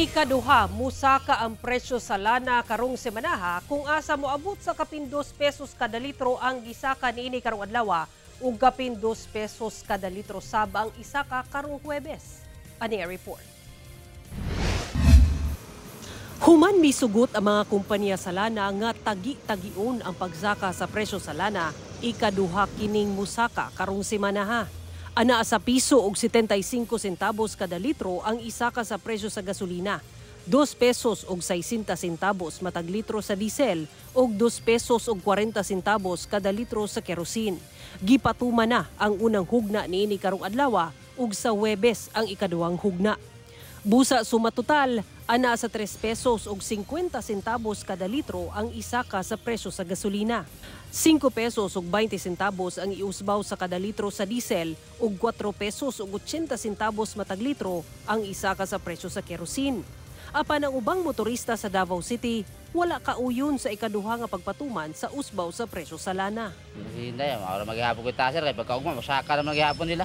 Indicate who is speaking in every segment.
Speaker 1: Ikaduha, musaka ang presyo sa lana karong semanaha kung asa moabot sa kapin 2 pesos kada litro ang gisaka niini karong adlaw ug kapin 2 pesos kada litro sab ang isaka karong Huwebes. Ani ang report. Human misugot ang mga kumpanya sa lana nga tagi-tagion ang pagsaka sa presyo sa lana, ikaduha kining musaka karong semanaha. Ana sa piso og 75 centavos kada litro ang isaka sa presyo sa gasolina, 2 pesos og 60 centavos matag litro sa diesel ug 2 pesos og 40 centavos kada litro sa kerosene. Gipatuma na ang unang hugna niini karong adlaw ug sa Huwebes ang ikaduhang hugna. Busa suma total, ana sa 3 pesos og 50 centavos kada litro ang isaka sa presyo sa gasolina. 5 pesos og 20 centavos ang iusbaw sa kada litro sa diesel ug 4 pesos og 80 centavos matag litro ang isaka sa presyo sa kerosene. Apan ang ubang motorista sa Davao City, wala kauyon sa ikaduha nga pagpatuman sa usbaw sa presyo sa lana.
Speaker 2: Hindi, maura maghihapon ko tasir kay pagkaugma masaka naman maghihapon nila.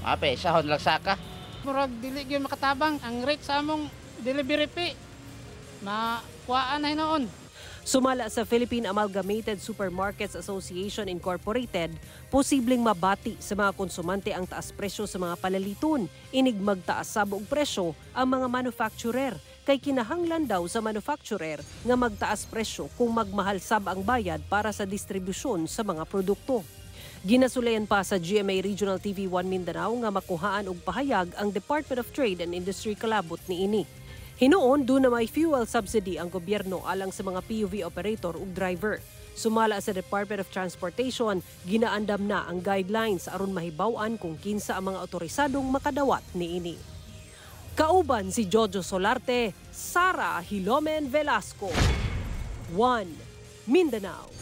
Speaker 2: Ape, sahon lang saka.
Speaker 3: Murag dili gyud makatabang ang rate sa among delivery fee. Makuhaan na hinoon.
Speaker 1: Sumala sa Philippine Amalgamated Supermarkets Association Incorporated, posibleng mabati sa mga konsumante ang taas presyo sa mga palaliton, inig magtaas sab og presyo ang mga manufacturer, kay kinahanglan daw sa manufacturer nga magtaas presyo kung magmahal sab ang bayad para sa distribusyon sa mga produkto. Ginasulayan pa sa GMA Regional TV 1 Mindanao nga makuhaan og pahayag ang Department of Trade and Industry kalabot niini. Hinoon, doon na may fuel subsidy ang gobyerno alang sa mga PUV operator ug driver. Sumala sa Department of Transportation, ginaandam na ang guidelines aron mahibaw-an kung kinsa ang mga otorisadong makadawat niini. Kauban si Jojo Solarte, Sara Hilomen Velasco. 1 Mindanao.